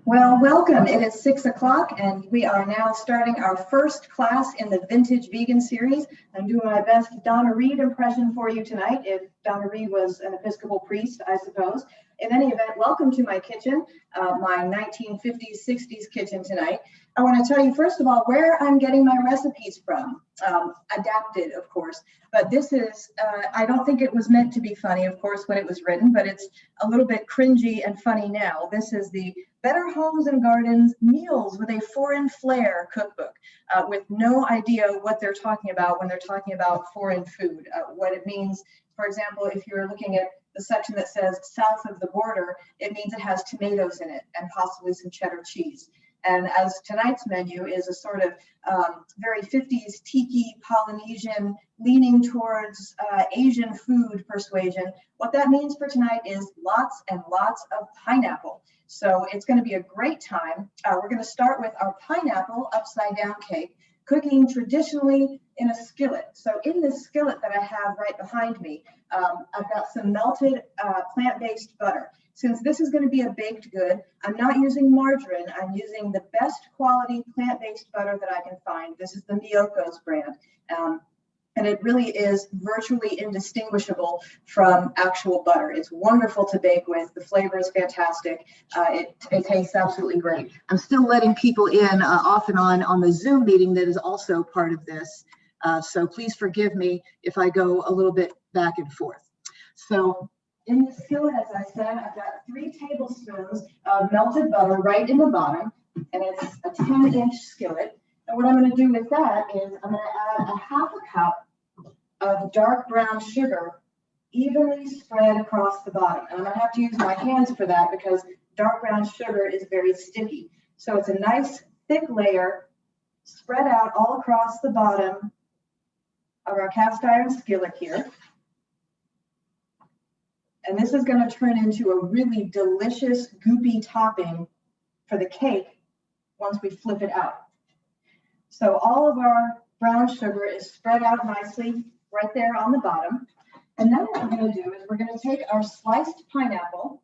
Well, welcome. It is 6 o'clock and we are now starting our first class in the Vintage Vegan series. I'm doing my best Donna Reed impression for you tonight, if Donna Reed was an Episcopal priest, I suppose. In any event, welcome to my kitchen, my 1950s, 60s kitchen tonight. I want to tell you, first of all, where I'm getting my recipes from. Adapted, of course, but this is, I don't think it was meant to be funny, of course, when it was written, but it's a little bit cringy and funny now. This is the Better Homes and Gardens Meals with a Foreign Flair cookbook, with no idea what they're talking about when they're talking about foreign food, what it means. For example, if you're looking at the section that says south of the border, it means it has tomatoes in it and possibly some cheddar cheese. And as tonight's menu is a sort of very 50s tiki Polynesian leaning towards Asian food persuasion, what that means for tonight is lots and lots of pineapple. So it's going to be a great time. We're going to start with our pineapple upside down cake, cooking traditionally in a skillet. So in this skillet that I have right behind me, I've got some melted plant-based butter. Since this is going to be a baked good, I'm not using margarine. I'm using the best quality plant-based butter that I can find. This is the Miyoko's brand. And it really is virtually indistinguishable from actual butter. It's wonderful to bake with. The flavor is fantastic. It tastes absolutely great. I'm still letting people in off and on the Zoom meeting that is also part of this. So please forgive me if I go a little bit back and forth. So in the skillet, as I said, I've got 3 tablespoons of melted butter right in the bottom, and it's a 10-inch skillet. And what I'm going to do with that is I'm going to add a half a cup of dark brown sugar evenly spread across the bottom. And I'm going to have to use my hands for that because dark brown sugar is very sticky. So it's a nice thick layer spread out all across the bottom of our cast iron skillet here. And this is going to turn into a really delicious goopy topping for the cake once we flip it out. So all of our brown sugar is spread out nicely right there on the bottom. And then what we're going to do is we're going to take our sliced pineapple.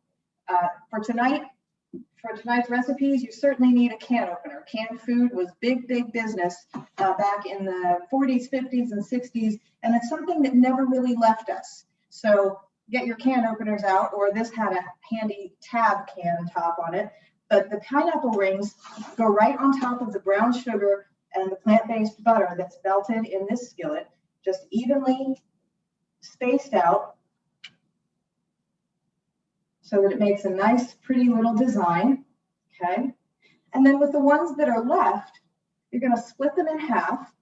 For tonight's recipes, you certainly need a can opener. Canned food was big business back in the 40s, 50s, and 60s, and it's something that never really left us. So get your can openers out, or this had a handy tab can top on it. But the pineapple rings go right on top of the brown sugar and the plant-based butter that's melted in this skillet, just evenly spaced out so that it makes a nice, pretty little design, okay? And then with the ones that are left, you're gonna split them in half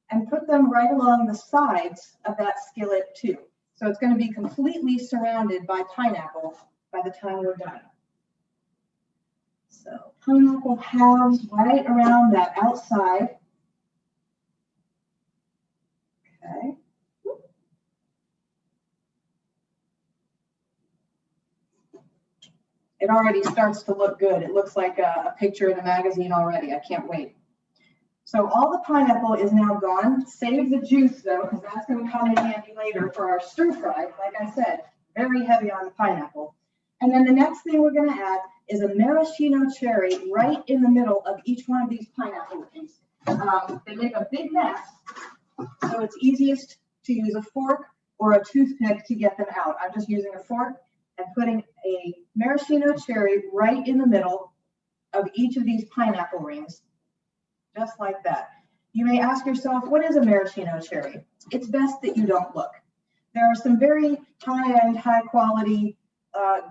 and put them right along the sides of that skillet too. So it's gonna be completely surrounded by pineapple by the time we're done. So pineapple halves right around that outside. Okay. It already starts to look good. It looks like a picture in a magazine already. I can't wait. So all the pineapple is now gone. Save the juice though, because that's going to come in handy later for our stir fry. Like I said, very heavy on the pineapple. And then the next thing we're going to add is a maraschino cherry right in the middle of each one of these pineapple rings. They make a big mess, so it's easiest to use a fork or a toothpick to get them out. I'm just using a fork and putting a maraschino cherry right in the middle of each of these pineapple rings, just like that. You may ask yourself, what is a maraschino cherry? It's best that you don't look. There are some very high-end, high-quality,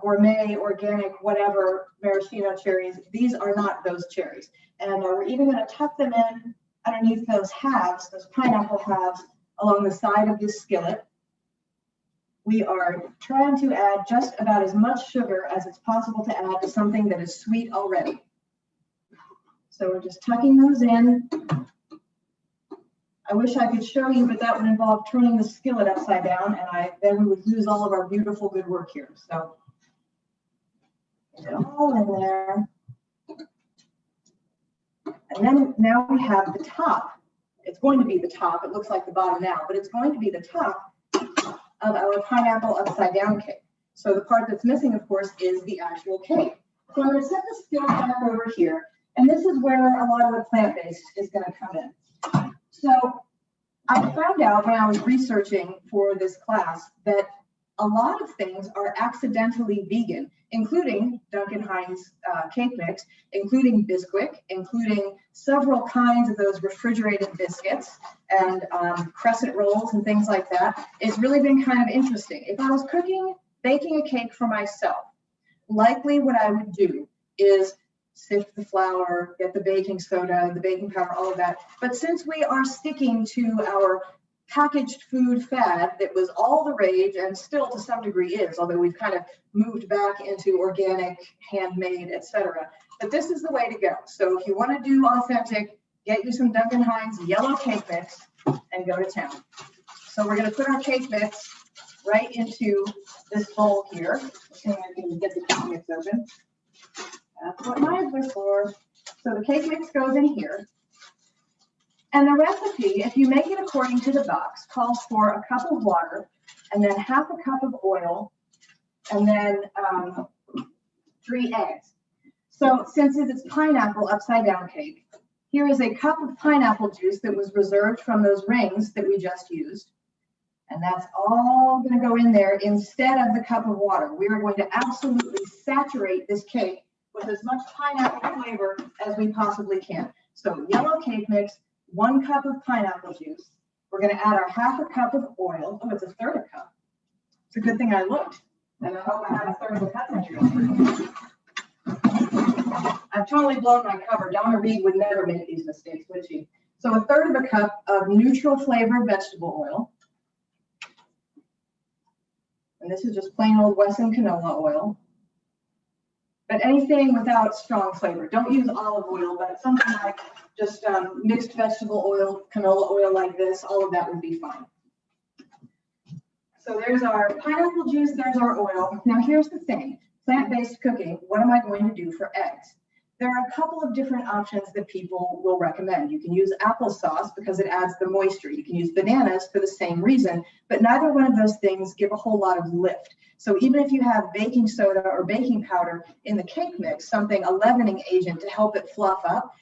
gourmet, organic, whatever maraschino cherries. These are not those cherries. And we're even going to tuck them in underneath those halves, those pineapple halves, along the side of this skillet. We are trying to add just about as much sugar as it's possible to add to something that is sweet already. So we're just tucking those in. I wish I could show you, but that would involve turning the skillet upside down, and then we would lose all of our beautiful good work here. So get it all in there. And then now we have the top. It's going to be the top. It looks like the bottom now, but it's going to be the top of our pineapple upside down cake. So the part that's missing, of course, is the actual cake. So I'm going to set the skills back over here, and this is where a lot of the plant-based is going to come in. So I found out when I was researching for this class that a lot of things are accidentally vegan, including Duncan Hines cake mix, including Bisquick, including several kinds of those refrigerated biscuits and crescent rolls and things like that. It's really been kind of interesting. If I was baking a cake for myself, likely what I would do is sift the flour, get the baking soda, the baking powder, all of that. But since we are sticking to our packaged food fad that was all the rage and still to some degree is, although we've kind of moved back into organic, handmade, etc. But this is the way to go. So if you want to do authentic, get you some Duncan Hines yellow cake mix and go to town. So we're going to put our cake mix right into this bowl here. Okay, I can get the cake mix open. That's what knives are for. So the cake mix goes in here. And the recipe, if you make it according to the box, calls for a cup of water and then half a cup of oil and then 3 eggs. So since it's pineapple upside down cake, here is a cup of pineapple juice that was reserved from those rings that we just used. And that's all going to go in there instead of the cup of water. We are going to absolutely saturate this cake with as much pineapple flavor as we possibly can. So yellow cake mix, 1 cup of pineapple juice. We're going to add our half a cup of oil. Oh, it's a third a cup. It's a good thing I looked. And I hope I have a third of a cup in here. I've totally blown my cover. Donna Reed would never make these mistakes, would she? So a third of a cup of neutral flavor vegetable oil. And this is just plain old Wesson canola oil. But anything without strong flavor. Don't use olive oil, but something like just mixed vegetable oil, canola oil like this, all of that would be fine. So there's our pineapple juice, there's our oil. Now here's the thing, plant-based cooking, what am I going to do for eggs? There are a couple of different options that people will recommend. You can use applesauce because it adds the moisture. You can use bananas for the same reason, but neither one of those things give a whole lot of lift. So even if you have baking soda or baking powder in the cake mix, something, a leavening agent to help it fluff up,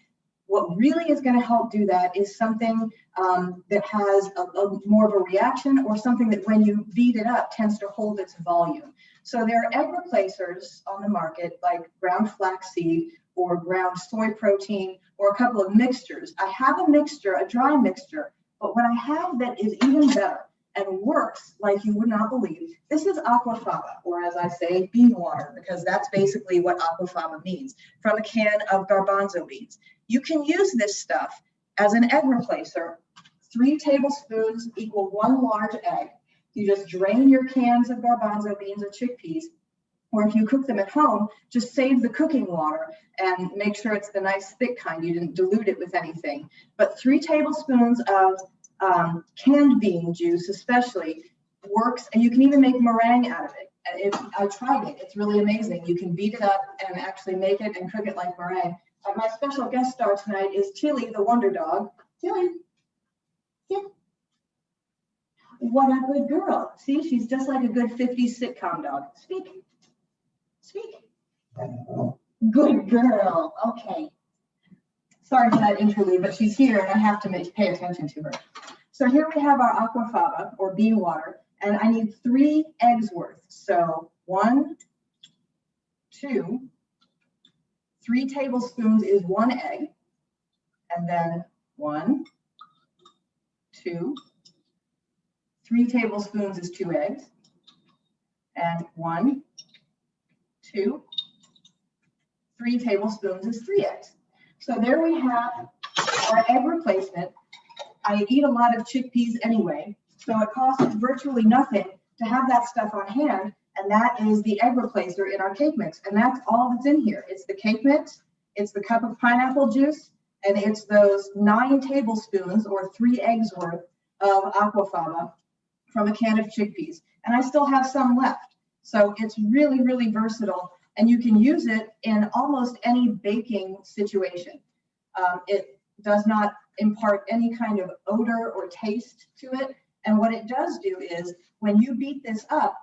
what really is going to help do that is something that has a more of a reaction or something that when you beat it up tends to hold its volume. So there are egg replacers on the market like ground flaxseed or ground soy protein or a couple of mixtures. I have a mixture, a dry mixture, but what I have that is even better and works like you would not believe. This is aquafaba, or as I say, bean water, because that's basically what aquafaba means, from a can of garbanzo beans. You can use this stuff as an egg replacer. 3 tablespoons equal 1 large egg. You just drain your cans of garbanzo beans or chickpeas, or if you cook them at home, just save the cooking water and make sure it's the nice thick kind. You didn't dilute it with anything. But 3 tablespoons of canned bean juice especially works, and you can even make meringue out of it. I tried it. It's really amazing. You can beat it up and actually make it and cook it like meringue. My special guest star tonight is Tilly, the wonder dog. Tilly, sit. What a good girl. See, she's just like a good 50s sitcom dog. Speak. Speak. Good girl. Okay. Sorry for that interlude, but she's here and I have to pay attention to her. So here we have our aquafaba or bean water, and I need 3 eggs worth. So 1, 2, 3 tablespoons is 1 egg, and then 1, 2, 3 tablespoons is 2 eggs, and 1, 2, 3 tablespoons is 3 eggs. So there we have our egg replacement. I eat a lot of chickpeas anyway, so it costs virtually nothing to have that stuff on hand, and that is the egg replacer in our cake mix, and that's all that's in here. It's the cake mix, it's the cup of pineapple juice, and it's those 9 tablespoons or 3 eggs worth of aquafaba from a can of chickpeas, and I still have some left. So it's really, really versatile, and you can use it in almost any baking situation. It does not impart any kind of odor or taste to it. And what it does do is when you beat this up,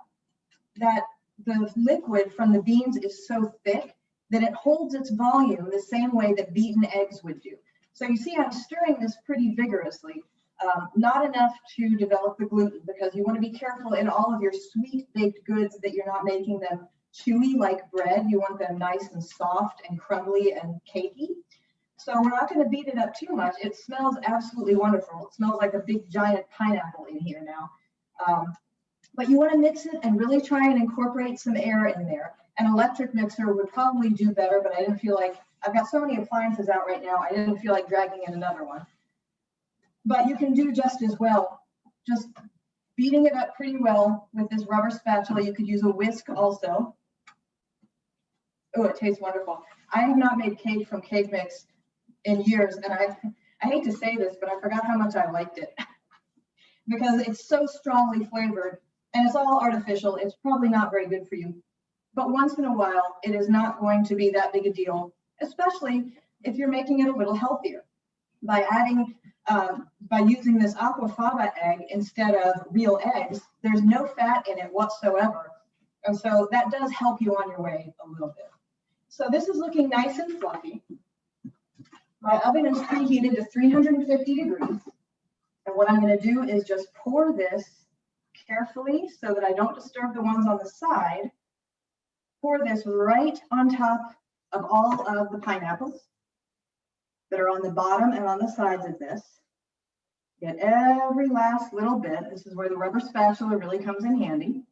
that the liquid from the beans is so thick, then it holds its volume the same way that beaten eggs would do. So you see I'm stirring this pretty vigorously, not enough to develop the gluten, because you want to be careful in all of your sweet baked goods that you're not making them chewy like bread. You want them nice and soft and crumbly and cakey. So we're not going to beat it up too much. It smells absolutely wonderful. It smells like a big giant pineapple in here now. But you want to mix it and really try and incorporate some air in there. An electric mixer would probably do better, but I didn't feel like, I've got so many appliances out right now, I didn't feel like dragging in another one. But you can do just as well, just beating it up pretty well with this rubber spatula. You could use a whisk also. Oh, it tastes wonderful. I have not made cake from cake mix in years, and I hate to say this, but I forgot how much I liked it because it's so strongly flavored and it's all artificial. It's probably not very good for you, but once in a while, it is not going to be that big a deal, especially if you're making it a little healthier by adding, by using this aquafaba egg instead of real eggs. There's no fat in it whatsoever, and so that does help you on your way a little bit. So this is looking nice and fluffy. My oven is preheated to 350 degrees. And what I'm going to do is just pour this carefully so that I don't disturb the ones on the side. Pour this right on top of all of the pineapples that are on the bottom and on the sides of this. Get every last little bit. This is where the rubber spatula really comes in handy.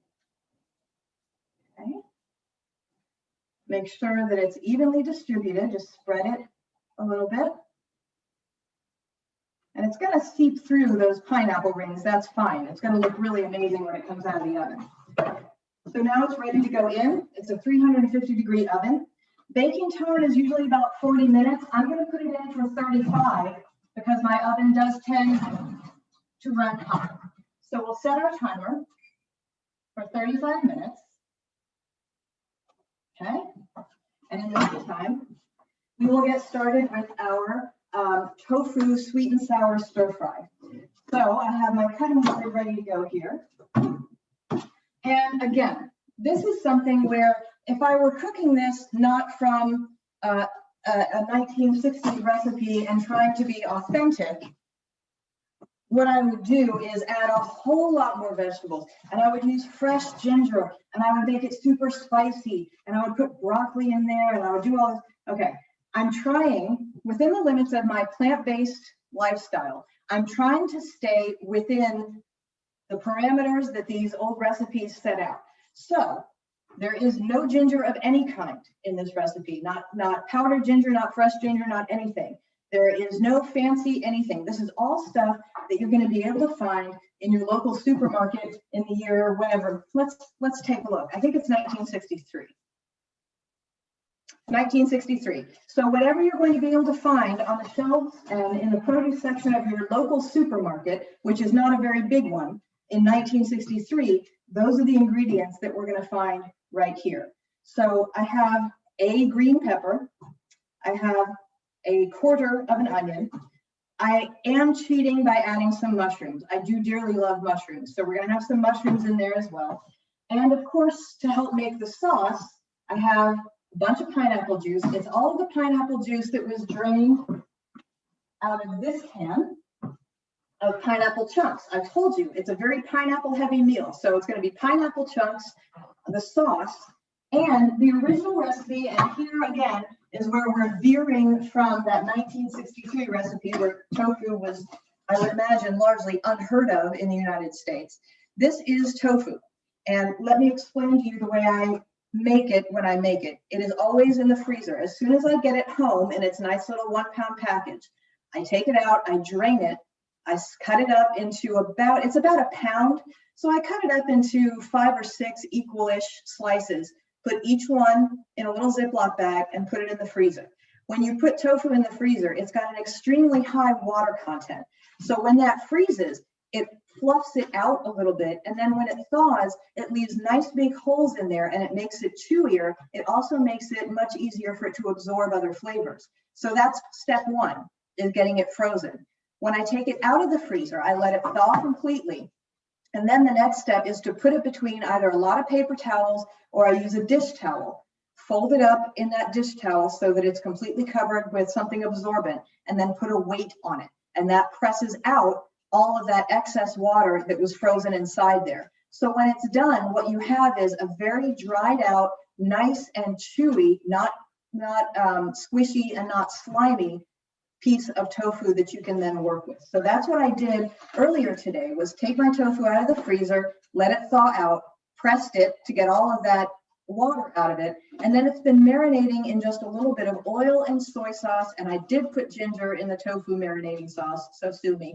Okay. Make sure that it's evenly distributed. Just spread it a little bit. And it's going to seep through those pineapple rings. That's fine. It's going to look really amazing when it comes out of the oven. So now it's ready to go in. It's a 350-degree oven. Baking time is usually about 40 minutes. I'm going to put it in for 35 because my oven does tend to run hot. So we'll set our timer for 35 minutes. Okay. And in the meantime, we will get started with our tofu sweet and sour stir fry. So I have my cutting board ready to go here. And again, this is something where if I were cooking this not from a 1960s recipe and trying to be authentic, what I would do is add a whole lot more vegetables, and I would use fresh ginger, and I would make it super spicy, and I would put broccoli in there, and I would do all this. Okay, I'm trying, within the limits of my plant-based lifestyle, I'm trying to stay within the parameters that these old recipes set out. So there is no ginger of any kind in this recipe, not powdered ginger, not fresh ginger, not anything. There is no fancy anything. This is all stuff that you're going to be able to find in your local supermarket in the year whatever. Let's take a look. I think it's 1963. 1963. So whatever you're going to be able to find on the shelves and in the produce section of your local supermarket, which is not a very big one, in 1963, those are the ingredients that we're going to find right here. So I have a green pepper. I have a quarter of an onion. I am cheating by adding some mushrooms. I do dearly love mushrooms, so we're going to have some mushrooms in there as well. And of course, to help make the sauce, I have a bunch of pineapple juice. It's all of the pineapple juice that was drained out of this can of pineapple chunks. I told you, it's a very pineapple heavy meal. So it's going to be pineapple chunks, the sauce, and the original recipe. And here again is where we're veering from that 1963 recipe where tofu was, I would imagine, largely unheard of in the United States. This is tofu. And let me explain to you the way I make it when I make it. It is always in the freezer. As soon as I get it home in its nice little 1-pound package, I take it out, I drain it, I cut it up into it's about a pound. So I cut it up into 5 or 6 equal-ish slices, put each one in a little Ziploc bag and put it in the freezer. When you put tofu in the freezer, it's got an extremely high water content. So when that freezes, it fluffs it out a little bit. And then when it thaws, it leaves nice big holes in there and it makes it chewier. It also makes it much easier for it to absorb other flavors. So that's step 1, is getting it frozen. When I take it out of the freezer, I let it thaw completely. And then the next step is to put it between either a lot of paper towels or I use a dish towel. fold it up in that dish towel so that it's completely covered with something absorbent, and then put a weight on it. And that presses out all of that excess water that was frozen inside there. So when it's done, what you have is a very dried out, nice and chewy, not squishy and not slimy piece of tofu that you can then work with. So that's what I did earlier today, was take my tofu out of the freezer, let it thaw out, pressed it to get all of that water out of it, and then it's been marinating in just a little bit of oil and soy sauce, and I did put ginger in the tofu marinating sauce, so sue me,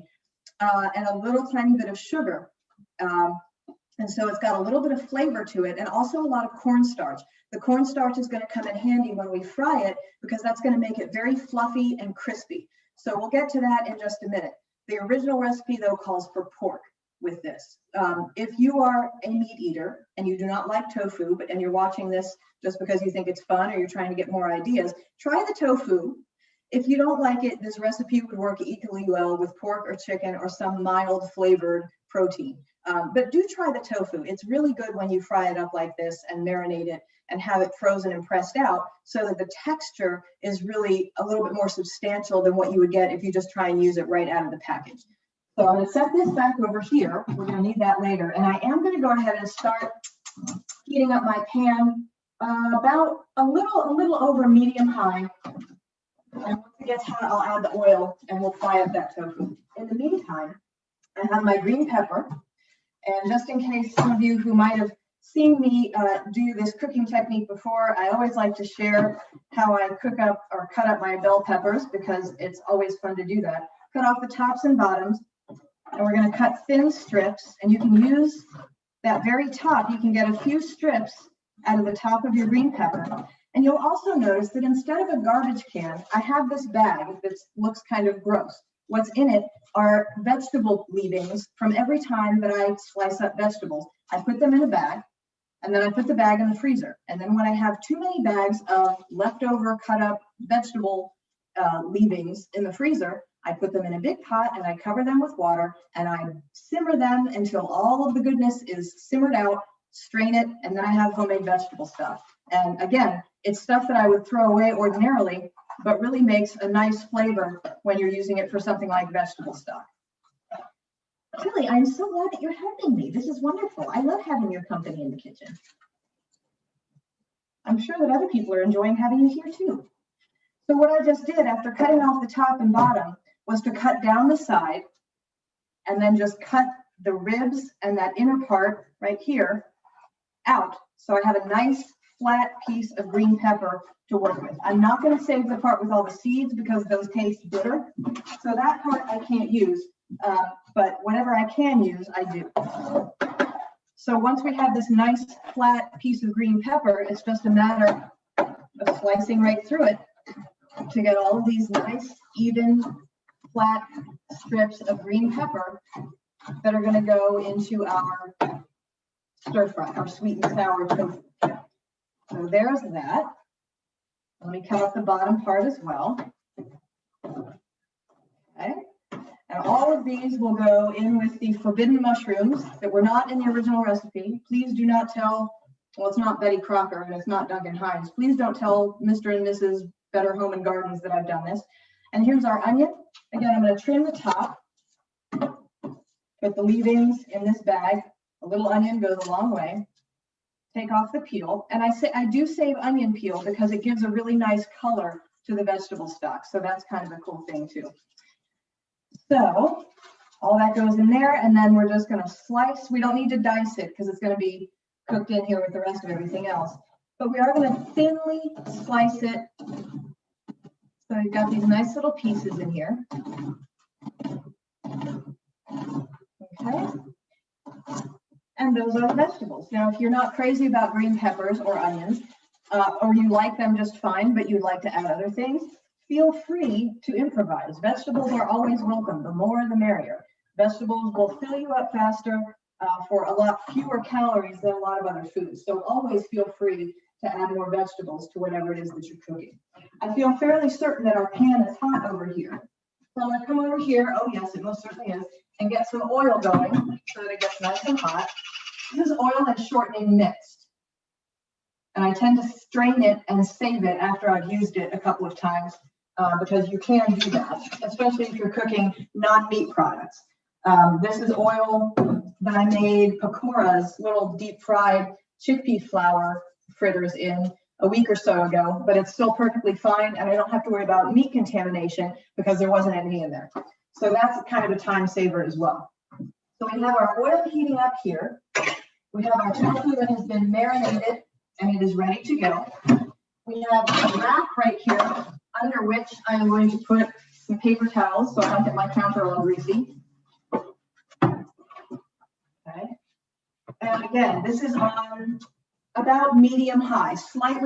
and a little tiny bit of sugar. And so it's got a little bit of flavor to it, and also a lot of cornstarch. The cornstarch is going to come in handy when we fry it, because that's going to make it very fluffy and crispy. So we'll get to that in just a minute. The original recipe, though, calls for pork with this. If you are a meat eater and you do not like tofu, and you're watching this just because you think it's fun or you're trying to get more ideas, try the tofu. If you don't like it, this recipe would work equally well with pork or chicken or some mild flavored protein. But do try the tofu. It's really good when you fry it up like this and marinate it and have it frozen and pressed out, so that the texture is really a little bit more substantial than what you would get if you just try and use it right out of the package. So I'm going to set this back over here. We're going to need that later. And I am going to go ahead and start heating up my pan about a little over medium high. And once it gets hot, I'll add the oil and we'll fry up that tofu. In the meantime, I have my green pepper. And just in case some of you who might have seen me do this cooking technique before, I always like to share how I cook up or cut up my bell peppers, because it's always fun to do that. Cut off the tops and bottoms, and we're going to cut thin strips. And you can use that very top. You can get a few strips out of the top of your green pepper. And you'll also notice that instead of a garbage can, I have this bag that looks kind of gross. What's in it are vegetable leavings from every time that I slice up vegetables. I put them in a bag, and then I put the bag in the freezer. And then when I have too many bags of leftover cut up vegetable leavings in the freezer, I put them in a big pot and I cover them with water, and I simmer them until all of the goodness is simmered out, strain it, and then I have homemade vegetable stock. And again, it's stuff that I would throw away ordinarily, but really makes a nice flavor when you're using it for something like vegetable stock. Tilly, I'm so glad that you're helping me. This is wonderful. I love having your company in the kitchen. I'm sure that other people are enjoying having you here too. So what I just did after cutting off the top and bottom was to cut down the side and then just cut the ribs and that inner part right here out. So I have a nice flat piece of green pepper to work with. I'm not going to save the part with all the seeds because those taste bitter. So that part I can't use, but whatever I can use, I do. So once we have this nice flat piece of green pepper, it's just a matter of slicing right through it to get all of these nice, even, flat strips of green pepper that are going to go into our stir fry, our sweet and sour tofu. So there's that. Let me cut off the bottom part as well. Okay. And all of these will go in with the forbidden mushrooms that were not in the original recipe. Please do not tell, well, it's not Betty Crocker and it's not Duncan Hines. Please don't tell Mr. and Mrs. Better Home and Gardens that I've done this. And here's our onion. Again, I'm going to trim the top, put the leavings in this bag. A little onion goes a long way. Take off the peel. And I do save onion peel because it gives a really nice color to the vegetable stock. So that's kind of a cool thing too. So all that goes in there, and then we're just going to slice. We don't need to dice it because it's going to be cooked in here with the rest of everything else. But we are going to thinly slice it. So we've got these nice little pieces in here. Okay. And those are the vegetables. Now, if you're not crazy about green peppers or onions, or you like them just fine, but you'd like to add other things, feel free to improvise. Vegetables are always welcome. The more, the merrier. Vegetables will fill you up faster for a lot fewer calories than a lot of other foods. So always feel free to add more vegetables to whatever it is that you're cooking. I feel fairly certain that our pan is hot over here. So I'm going to come over here. Oh, yes, it most certainly is. And get some oil going so that it gets nice and hot. This is oil and shortening mixed. And I tend to strain it and save it after I've used it a couple of times because you can do that, especially if you're cooking non-meat products. This is oil that I made pakoras, little deep fried chickpea flour fritters in a week or so ago, but it's still perfectly fine and I don't have to worry about meat contamination because there wasn't any in there. So that's kind of a time saver as well. So we have our oil heating up here. We have our tofu that has been marinated and it is ready to go. We have a rack right here under which I am going to put some paper towels so I don't get my counter all greasy. Okay. And again, this is on about medium high, right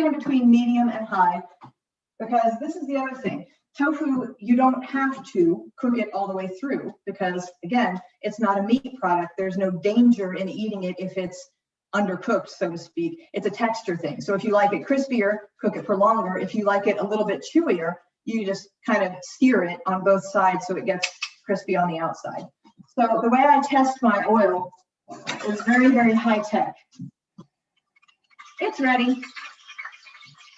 in between medium and high, because this is the other thing. Tofu, you don't have to cook it all the way through because, again, it's not a meat product. There's no danger in eating it if it's undercooked, so to speak. It's a texture thing. So if you like it crispier, cook it for longer. If you like it a little bit chewier, you just kind of sear it on both sides so it gets crispy on the outside. So the way I test my oil is very, very high tech. It's ready.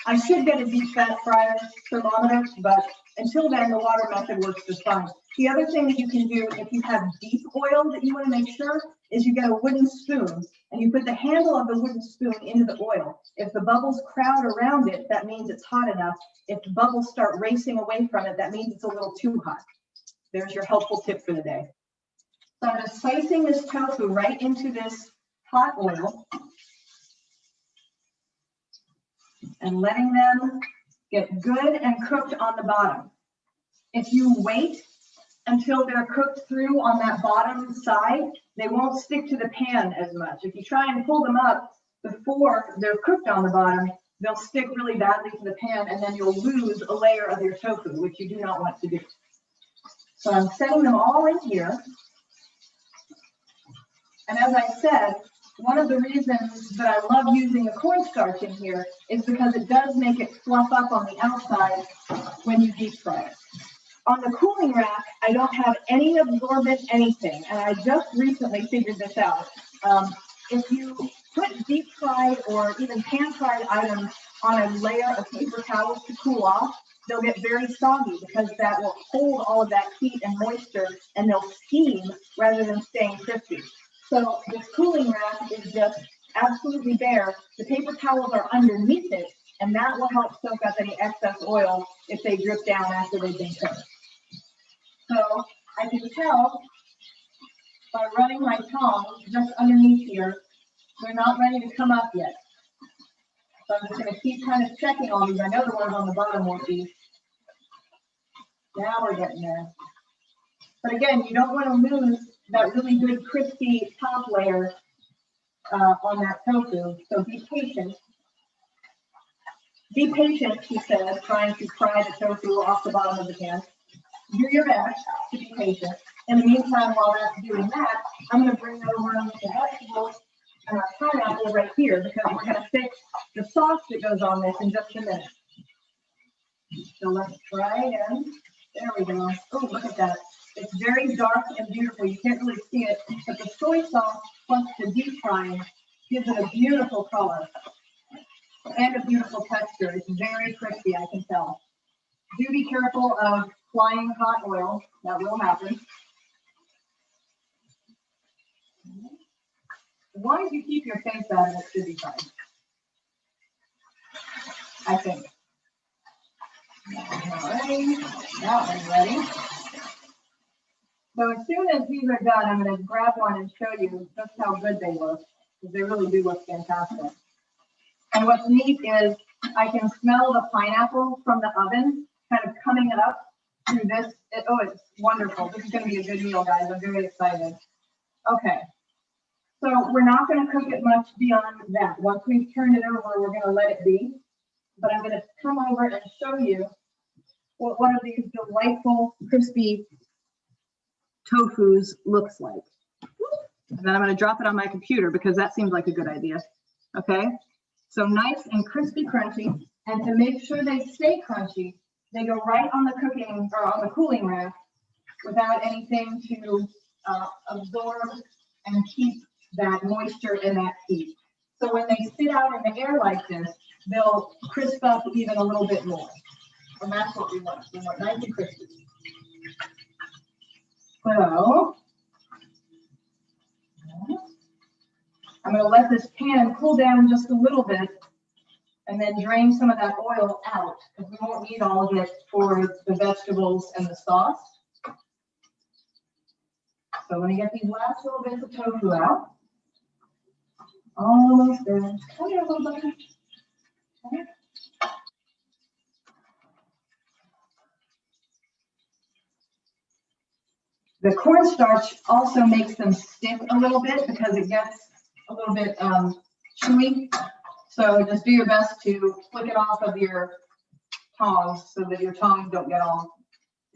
I should get a deep fat fryer thermometer, but until then, the water method works just fine. The other thing that you can do if you have deep oil that you want to make sure is you get a wooden spoon and you put the handle of the wooden spoon into the oil. If the bubbles crowd around it, that means it's hot enough. If the bubbles start racing away from it, that means it's a little too hot. There's your helpful tip for the day. So I'm just placing this tofu right into this hot oil and letting them get good and cooked on the bottom. If you wait until they're cooked through on that bottom side, they won't stick to the pan as much. If you try and pull them up before they're cooked on the bottom, they'll stick really badly to the pan and then you'll lose a layer of your tofu, which you do not want to do. So I'm setting them all in here. And as I said, one of the reasons that I love using a cornstarch in here is because it does make it fluff up on the outside when you deep fry it. On the cooling rack, I don't have any absorbent anything, and I just recently figured this out. If you put deep fried or even pan fried items on a layer of paper towels to cool off, they'll get very soggy because that will hold all of that heat and moisture and they'll steam rather than staying crispy. So this cooling rack is just absolutely bare. The paper towels are underneath it, and that will help soak up any excess oil if they drip down after they've been cooked. So I can tell by running my tongs just underneath here, they're not ready to come up yet. So I'm just going to keep kind of checking all these. I know the ones on the bottom won't be. Now we're getting there. But again, you don't want to lose that really good crispy top layer on that tofu. So be patient. Be patient, she says, trying to fry the tofu off the bottom of the pan. Do your best to be patient. In the meantime, while that's doing that, I'm going to bring over the vegetables and our pineapple right here because we're going to fix the sauce that goes on this in just a minute. So let's try again. There we go. Oh, look at that. It's very dark and beautiful. You can't really see it, but the soy sauce plus the deep frying gives it a beautiful color and a beautiful texture. It's very crispy, I can tell. Do be careful of flying hot oil. That will happen. As long as you keep your face out of it, should be fine. I think. Alrighty, that one's ready. So as soon as these are done, I'm going to grab one and show you just how good they look, because they really do look fantastic. And what's neat is I can smell the pineapple from the oven kind of coming up through this. Oh, it's wonderful. This is going to be a good meal, guys. I'm very excited. Okay. So we're not going to cook it much beyond that. Once we've turned it over, we're going to let it be. But I'm going to come over and show you what one of these delightful, crispy tofus looks like. And then I'm going to drop it on my computer because that seems like a good idea. Okay, so nice and crispy, crunchy. And to make sure they stay crunchy, they go right on the cooking or on the cooling rack without anything to absorb and keep that moisture and that heat. So when they sit out in the air like this, they'll crisp up even a little bit more. And that's what we want. We want nice and crispy. So I'm going to let this pan cool down just a little bit and then drain some of that oil out, because we won't need all of it for the vegetables and the sauce. So I'm going to get these last little bits of tofu out. Almost there. Come here, little buddy. Come here. The cornstarch also makes them stick a little bit because it gets a little bit chewy. So just do your best to flick it off of your tongs so that your tongs don't get all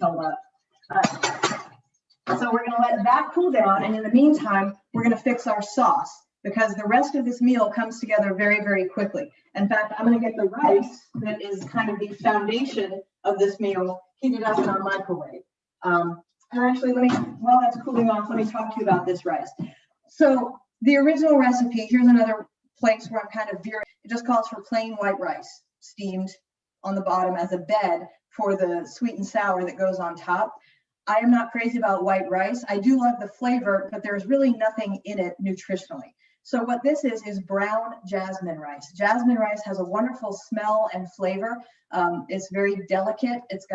held up. So we're going to let that cool down, and in the meantime, we're going to fix our sauce because the rest of this meal comes together very, very quickly. In fact, I'm going to get the rice that is kind of the foundation of this meal heated up in our microwave. And actually, while that's cooling off, let me talk to you about this rice. So the original recipe, here's another place where I'm kind of veering. It just calls for plain white rice, steamed on the bottom as a bed for the sweet and sour that goes on top. I am not crazy about white rice. I do love the flavor, but there's really nothing in it nutritionally. So what this is brown jasmine rice. Jasmine rice has a wonderful smell and flavor. It's very delicate. It's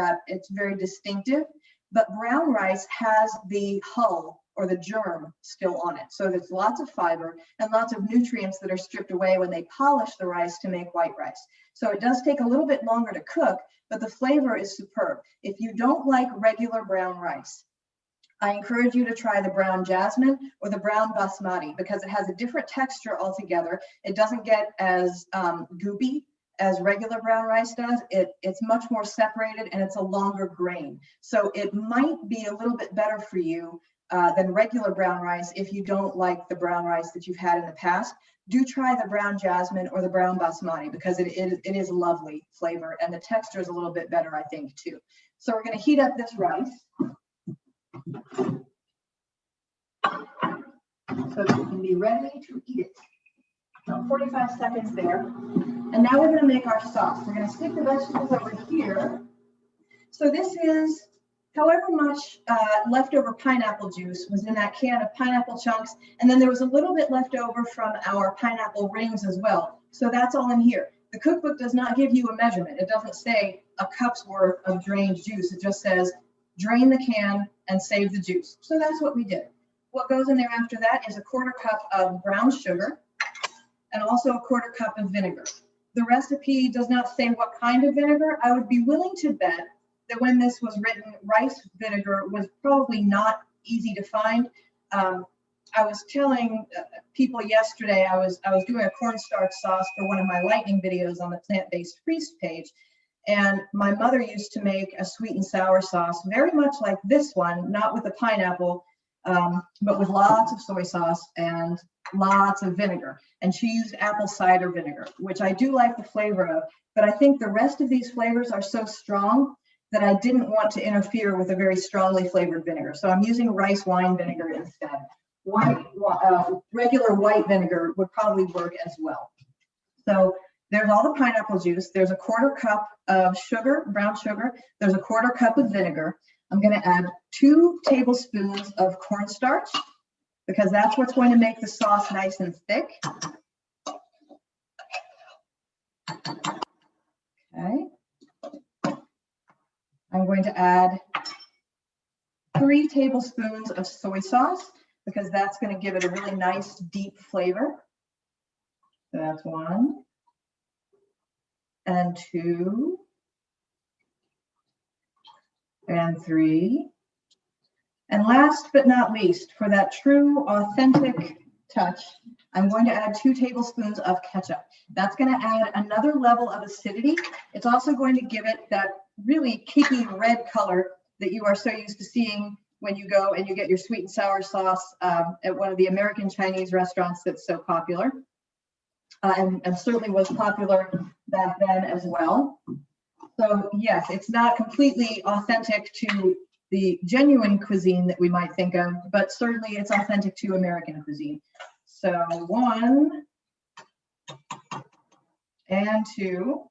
very distinctive, but brown rice has the hull or the germ still on it. So there's lots of fiber and lots of nutrients that are stripped away when they polish the rice to make white rice. So it does take a little bit longer to cook, but the flavor is superb. If you don't like regular brown rice, I encourage you to try the brown jasmine or the brown basmati because it has a different texture altogether. It doesn't get as goopy as regular brown rice does. It's much more separated and it's a longer grain. So it might be a little bit better for you than regular brown rice if you don't like the brown rice that you've had in the past. Do try the brown jasmine or the brown basmati because it is a lovely flavor and the texture is a little bit better, I think, too. So we're going to heat up this rice so that it can be ready to eat it. So 45 seconds there. And now we're going to make our sauce. We're going to stick the vegetables over here. So this is however much leftover pineapple juice was in that can of pineapple chunks. And then there was a little bit left over from our pineapple rings as well. So that's all in here. The cookbook does not give you a measurement. It doesn't say a cup's worth of drained juice. It just says drain the can and save the juice. So that's what we did. What goes in there after that is a 1/4 cup of brown sugar and also a 1/4 cup of vinegar. The recipe does not say what kind of vinegar. I would be willing to bet that when this was written, rice vinegar was probably not easy to find. I was telling people yesterday, I was doing a cornstarch sauce for one of my lightning videos on the Plant-Based Priest page. And my mother used to make a sweet and sour sauce, very much like this one, not with the pineapple, but with lots of soy sauce and lots of vinegar. And she used apple cider vinegar, which I do like the flavor of, but I think the rest of these flavors are so strong that I didn't want to interfere with a very strongly flavored vinegar. So I'm using rice wine vinegar instead. Regular white vinegar would probably work as well. So there's all the pineapple juice. There's a 1/4 cup of sugar, brown sugar. There's a 1/4 cup of vinegar. I'm going to add 2 tablespoons of cornstarch because that's what's going to make the sauce nice and thick. Okay. I'm going to add 3 tablespoons of soy sauce because that's going to give it a really nice deep flavor. So that's 1 and 2 and 3. And last but not least, for that true authentic touch, I'm going to add 2 tablespoons of ketchup. That's going to add another level of acidity. It's also going to give it that really kicky red color that you are so used to seeing when you go and you get your sweet and sour sauce at one of the American Chinese restaurants that's so popular and certainly was popular back then as well. So yes, it's not completely authentic to the genuine cuisine that we might think of, but certainly it's authentic to American cuisine. So 1 and 2.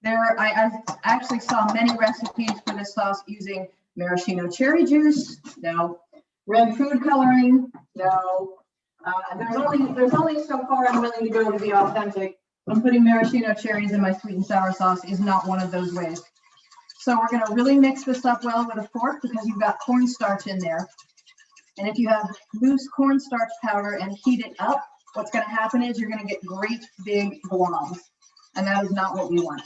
I actually saw many recipes for this sauce using maraschino cherry juice. No. Red food coloring. No. There's only so far I'm willing to go to be authentic. I'm putting maraschino cherries in my sweet and sour sauce is not one of those ways. So we're going to really mix this up well with a fork because you've got cornstarch in there. And if you have loose cornstarch powder and heat it up, what's going to happen is you're going to get great big globs. And that is not what we want.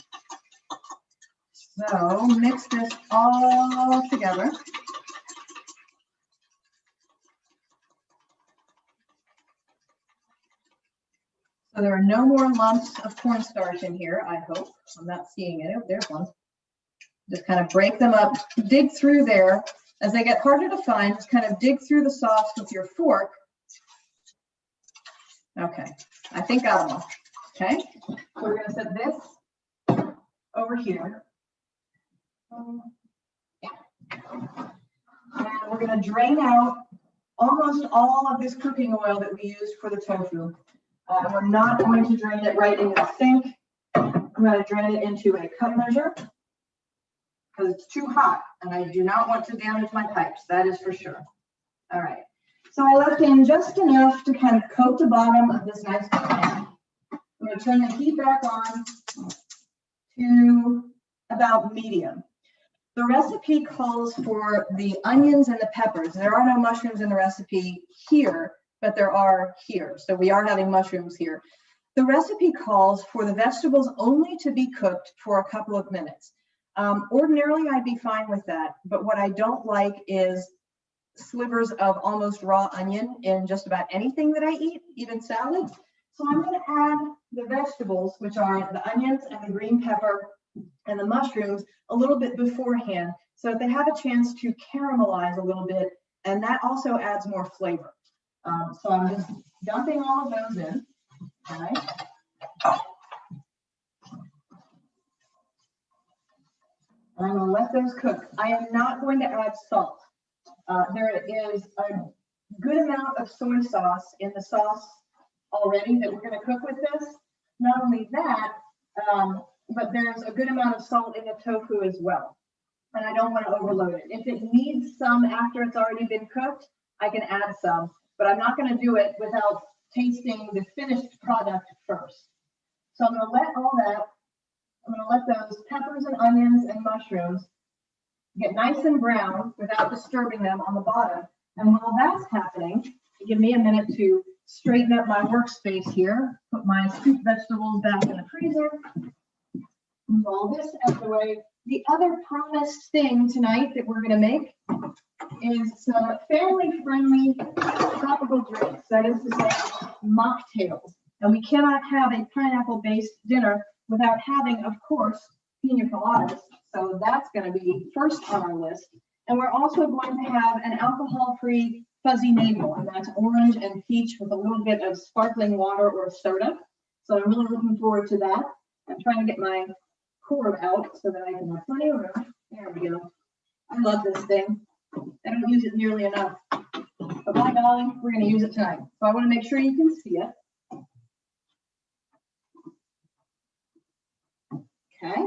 So mix this all together. So there are no more lumps of cornstarch in here, I hope. I'm not seeing it. Oh, there's one. Just kind of break them up, dig through there. As they get harder to find, just kind of dig through the sauce with your fork. Okay, I think got them all. Okay, so we're going to set this over here. And we're going to drain out almost all of this cooking oil that we used for the tofu. We're not going to drain it right into the sink. I'm going to drain it into a cup measure because it's too hot and I do not want to damage my pipes, that is for sure. All right, so I left in just enough to kind of coat the bottom of this nice pan. I'm going to turn the heat back on to about medium. The recipe calls for the onions and the peppers. There are no mushrooms in the recipe here, but there are here. So we are having mushrooms here. The recipe calls for the vegetables only to be cooked for a couple of minutes. Ordinarily, I'd be fine with that. But what I don't like is slivers of almost raw onion in just about anything that I eat, even salads. So I'm going to add the vegetables, which are the onions and the green pepper and the mushrooms, a little bit beforehand so that they have a chance to caramelize a little bit. And that also adds more flavor. So I'm just dumping all of those in. All right. And I'm going to let those cook. I am not going to add salt. There is a good amount of soy sauce in the sauce already that we're going to cook with this. Not only that, but there's a good amount of salt in the tofu as well. And I don't want to overload it. If it needs some after it's already been cooked, I can add some, but I'm not going to do it without tasting the finished product first. So I'm going to let all that, I'm going to let those peppers and onions and mushrooms get nice and brown without disturbing them on the bottom. And while that's happening, give me a minute to straighten up my workspace here, put my scoop vegetables back in the freezer, move all this out of the way. The other promised thing tonight that we're going to make is some family-friendly tropical drinks. That is to say, mocktails. And we cannot have a pineapple-based dinner without having, of course, Pina Coladas. So that's going to be first on our list. And we're also going to have an alcohol-free fuzzy navel, and that's orange and peach with a little bit of sparkling water or soda. So I'm really looking forward to that. I'm trying to get my cord out so that I can have plenty of room. There we go. I love this thing. I don't use it nearly enough. But by golly, we're going to use it tonight. So I want to make sure you can see it. Okay.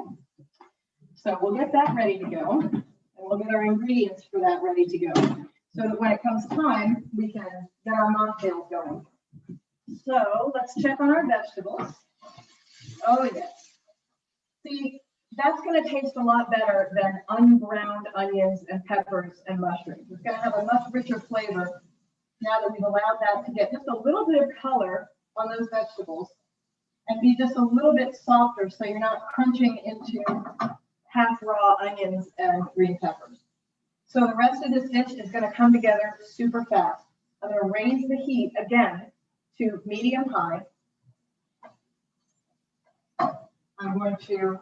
So we'll get that ready to go. And we'll get our ingredients for that ready to go, so that when it comes time, we can get our mocktails going. So let's check on our vegetables. Oh, yes. See, that's going to taste a lot better than unbrowned onions and peppers and mushrooms. It's going to have a much richer flavor now that we've allowed that to get just a little bit of color on those vegetables and be just a little bit softer so you're not crunching into half raw onions and green peppers. So the rest of this dish is going to come together super fast. I'm going to raise the heat again to medium high. I'm going to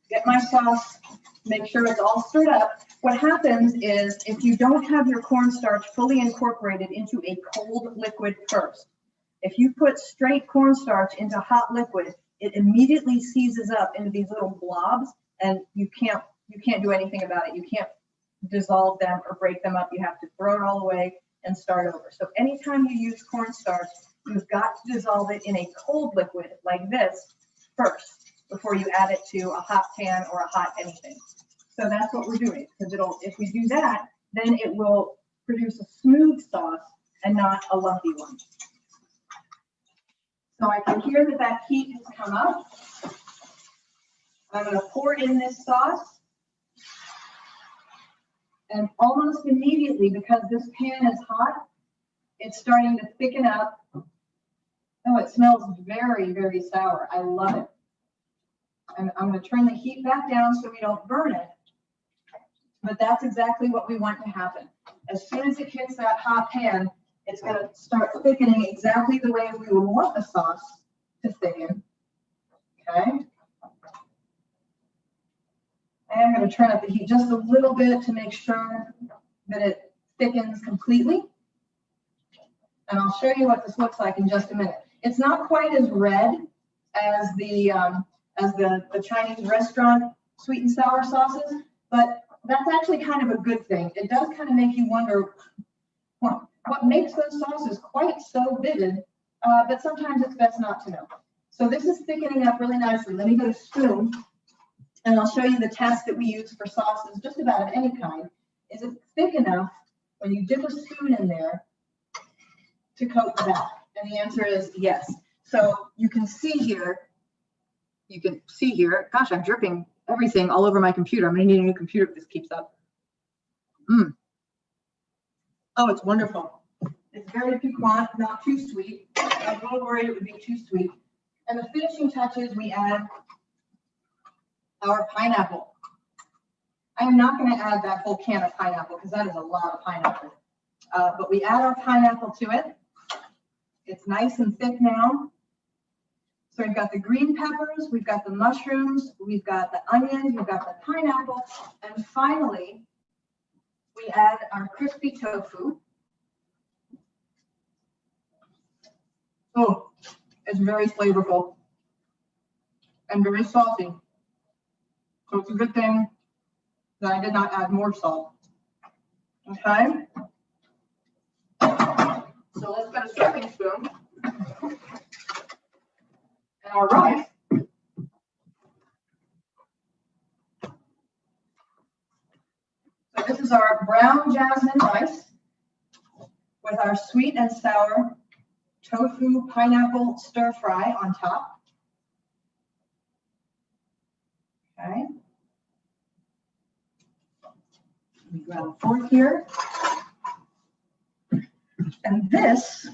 get my sauce, make sure it's all stirred up. What happens is if you don't have your cornstarch fully incorporated into a cold liquid first, if you put straight cornstarch into hot liquid, it immediately seizes up into these little blobs and you can't do anything about it. You can't dissolve them or break them up. You have to throw it all away and start over. So anytime you use cornstarch, you've got to dissolve it in a cold liquid like this first before you add it to a hot pan or a hot anything. So that's what we're doing, because if we do that, then it will produce a smooth sauce and not a lumpy one. So I can hear that heat has come up. I'm going to pour in this sauce. And almost immediately, because this pan is hot, it's starting to thicken up. Oh, it smells very, very sour. I love it. And I'm going to turn the heat back down so we don't burn it. But that's exactly what we want to happen. As soon as it hits that hot pan, it's going to start thickening exactly the way we would want the sauce to thicken. Okay. And I'm going to turn up the heat just a little bit to make sure that it thickens completely. And I'll show you what this looks like in just a minute. It's not quite as red as the Chinese restaurant sweet and sour sauces, but that's actually kind of a good thing. It does kind of make you wonder what makes those sauces quite so vivid, but sometimes it's best not to know. So this is thickening up really nicely. Let me get a spoon, and I'll show you the test that we use for sauces, just about of any kind. Is it thick enough when you dip a spoon in there to coat the back? And the answer is yes. So you can see here, gosh, I'm dripping everything all over my computer. I'm going to need a new computer if this keeps up. Oh, it's wonderful. It's very piquant, not too sweet. I was a little worried it would be too sweet. And the finishing touches, we add our pineapple. I'm not going to add that whole can of pineapple because that is a lot of pineapple. But we add our pineapple to it. It's nice and thick now. So we've got the green peppers, we've got the mushrooms, we've got the onions, we've got the pineapple, and finally, we add our crispy tofu. Oh, it's very flavorful and very salty. So it's a good thing that I did not add more salt. Okay. So let's get a serving spoon. And our rice. So this is our brown jasmine rice with our sweet and sour tofu pineapple stir fry on top. Okay. Let me grab a fork here. And this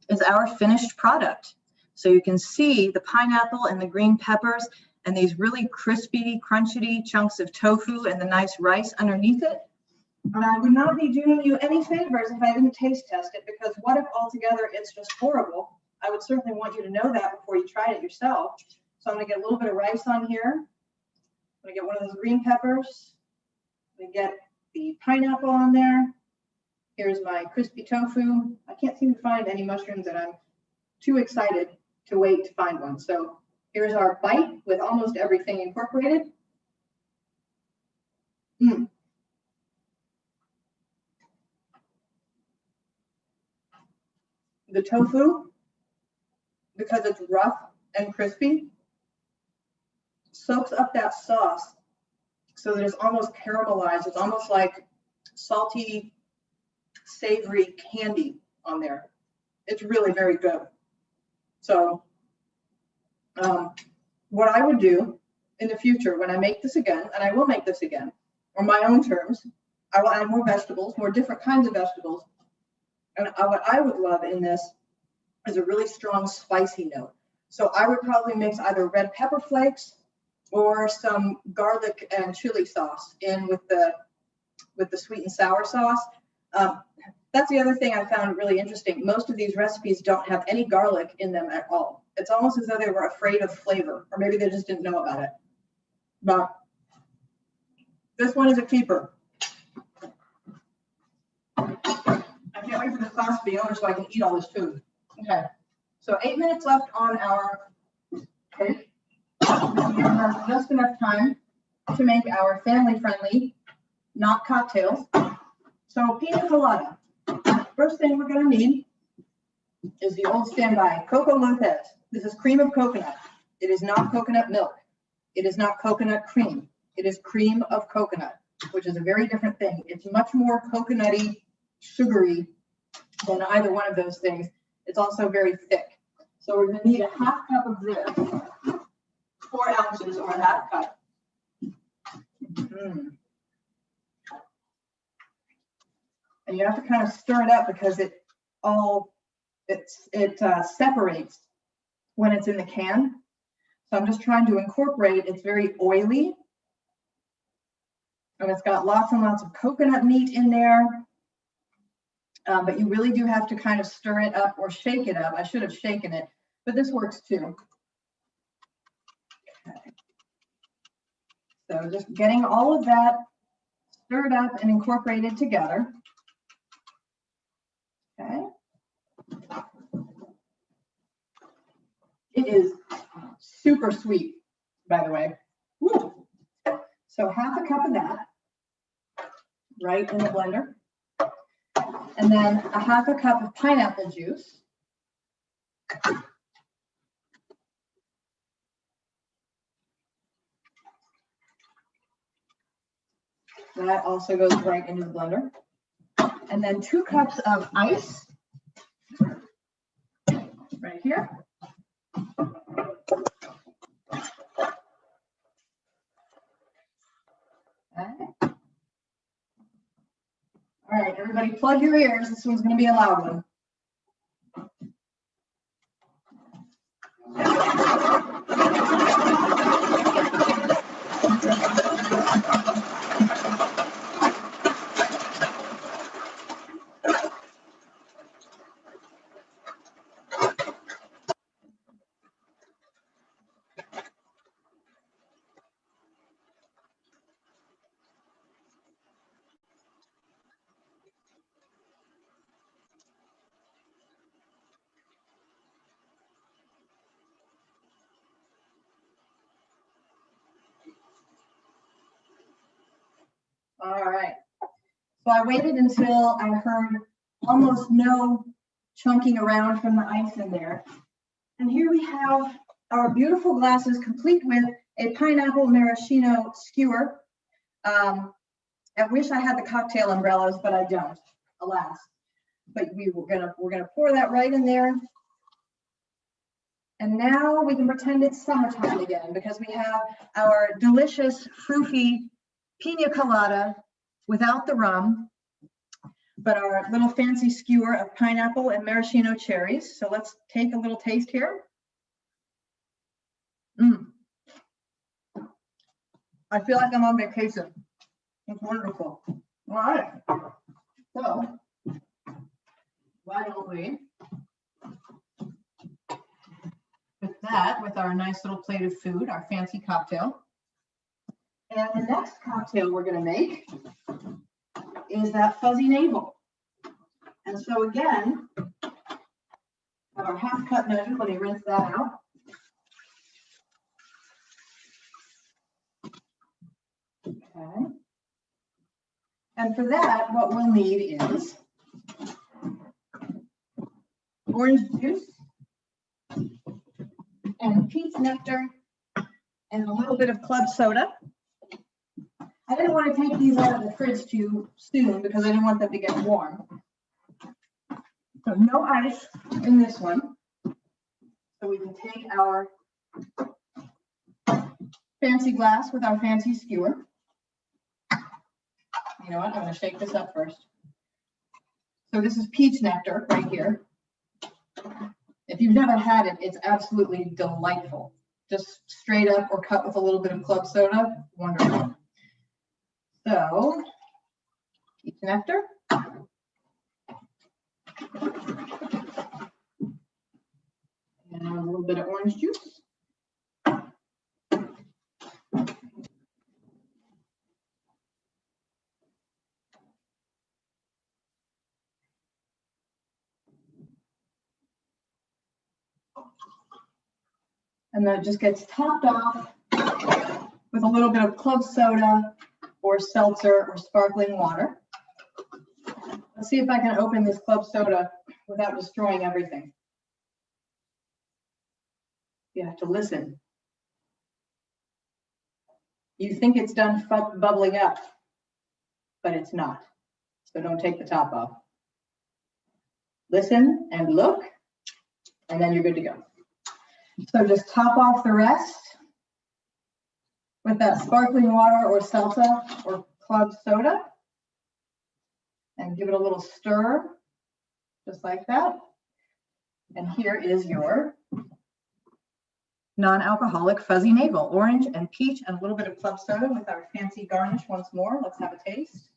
is our finished product. So you can see the pineapple and the green peppers and these really crispy, crunchy chunks of tofu and the nice rice underneath it. And I would not be doing you any favors if I didn't taste test it, because what if altogether it's just horrible? I would certainly want you to know that before you try it yourself. So I'm going to get a little bit of rice on here. I'm going to get one of those green peppers. I'm going to get the pineapple on there. Here's my crispy tofu. I can't seem to find any mushrooms, and I'm too excited to wait to find one. So here's our bite with almost everything incorporated. The tofu, because it's rough and crispy, soaks up that sauce so that it's almost caramelized. It's almost like salty, savory candy on there. It's really very good. So what I would do in the future when I make this again, and I will make this again on my own terms, I will add more vegetables, more different kinds of vegetables. And what I would love in this is a really strong spicy note. So I would probably mix either red pepper flakes or some garlic and chili sauce in with the sweet and sour sauce. That's the other thing I found really interesting. Most of these recipes don't have any garlic in them at all. It's almost as though they were afraid of flavor, or maybe they just didn't know about it. But this one is a keeper. I can't wait for the class to be over so I can eat all this food. Okay, so 8 minutes left on our cake. We have just enough time to make our family-friendly not cocktails. So Pina Colada. First thing we're going to need is the old standby, Coco Lopez. This is cream of coconut. It is not coconut milk. It is not coconut cream. It is cream of coconut, which is a very different thing. It's much more coconutty, sugary than either one of those things. It's also very thick. So we're going to need a half cup of this, 4 ounces or a half cup. And you have to kind of stir it up because it separates when it's in the can. So I'm just trying to incorporate. It's very oily, and it's got lots and lots of coconut meat in there. But you really do have to kind of stir it up or shake it up. I should have shaken it, but this works too. Okay. So just getting all of that stirred up and incorporated together. Okay. It is super sweet, by the way. Woo. So half a cup of that right in the blender. And then a half a cup of pineapple juice. That also goes right into the blender. And then 2 cups of ice right here. Okay. All right, everybody plug your ears. This one's going to be a loud one. All right. So I waited until I heard almost no chunking around from the ice in there. And here we have our beautiful glasses complete with a pineapple maraschino skewer. I wish I had the cocktail umbrellas, but I don't, alas. But we're gonna pour that right in there. And now we can pretend it's summertime again because we have our delicious, fruity Pina Colada without the rum, but our little fancy skewer of pineapple and maraschino cherries. So let's take a little taste here. I feel like I'm on vacation. It's wonderful. All right. So why don't we put that with our nice little plate of food, our fancy cocktail. And the next cocktail we're going to make is that fuzzy navel. And so again, have our half cup measure. Let me rinse that out. Okay. And for that, what we'll need is orange juice and peach nectar and a little bit of club soda. I didn't want to take these out of the fridge too soon because I didn't want them to get warm. So no ice in this one. So we can take our fancy glass with our fancy skewer. You know what? I'm going to shake this up first. So this is peach nectar right here. If you've never had it, it's absolutely delightful. Just straight up or cut with a little bit of club soda. Wonderful. So, peach nectar. And a little bit of orange juice. And that just gets topped off with a little bit of club soda or seltzer or sparkling water. Let's see if I can open this club soda without destroying everything. You have to listen. You think it's done bubbling up, but it's not. So don't take the top off. Listen and look, and then you're good to go. So just top off the rest with that sparkling water or seltzer or club soda. And give it a little stir, just like that. And here is your non-alcoholic fuzzy navel, orange and peach and a little bit of club soda with our fancy garnish once more. Let's have a taste.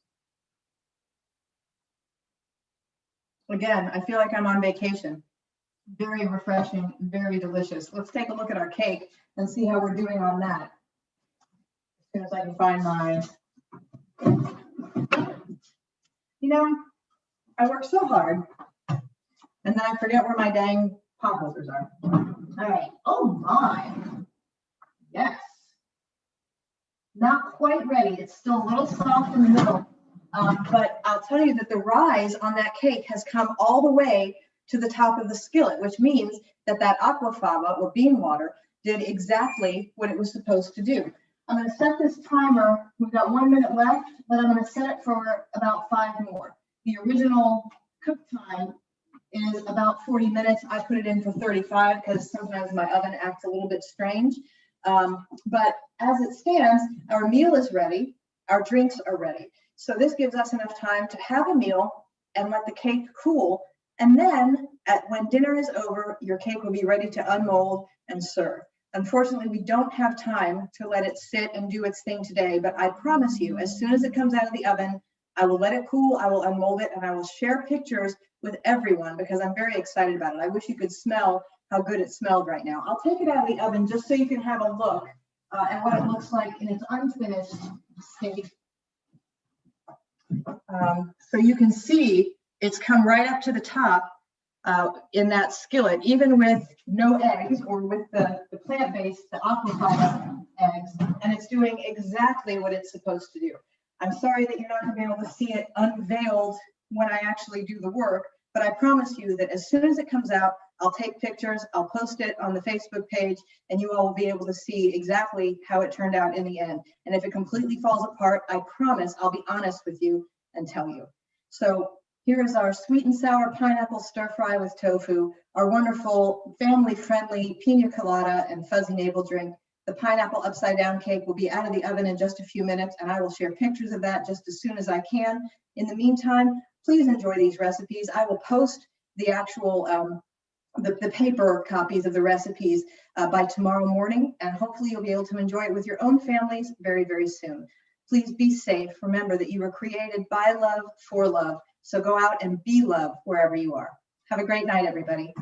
Again, I feel like I'm on vacation. Very refreshing, very delicious. Let's take a look at our cake and see how we're doing on that. As soon as I can find my... You know, I work so hard, and then I forget where my dang pot holders are. All right. Oh my. Yes. Not quite ready. It's still a little soft in the middle, but I'll tell you that the rise on that cake has come all the way to the top of the skillet, which means that that aquafaba or bean water did exactly what it was supposed to do. I'm going to set this timer. We've got 1 minute left, but I'm going to set it for about 5 more. The original cook time is about 40 minutes. I put it in for 35 because sometimes my oven acts a little bit strange. But as it stands, our meal is ready. Our drinks are ready. So this gives us enough time to have a meal and let the cake cool. And then when dinner is over, your cake will be ready to unmold and serve. Unfortunately, we don't have time to let it sit and do its thing today, but I promise you, as soon as it comes out of the oven, I will let it cool, I will unmold it, and I will share pictures with everyone because I'm very excited about it. I wish you could smell how good it smelled right now. I'll take it out of the oven just so you can have a look at what it looks like in its unfinished state. So you can see it's come right up to the top in that skillet, even with no eggs or with the plant-based, the aquafaba eggs, and it's doing exactly what it's supposed to do. I'm sorry that you're not going to be able to see it unveiled when I actually do the work, but I promise you that as soon as it comes out, I'll take pictures, I'll post it on the Facebook page, and you all will be able to see exactly how it turned out in the end. And if it completely falls apart, I promise I'll be honest with you and tell you. So here is our sweet and sour pineapple stir fry with tofu, our wonderful family-friendly pina colada and fuzzy navel drink. The pineapple upside down cake will be out of the oven in just a few minutes, and I will share pictures of that just as soon as I can. In the meantime, please enjoy these recipes. I will post the actual the paper copies of the recipes by tomorrow morning, and hopefully you'll be able to enjoy it with your own families very, very soon. Please be safe. Remember that you were created by love, for love. So go out and be love wherever you are. Have a great night, everybody.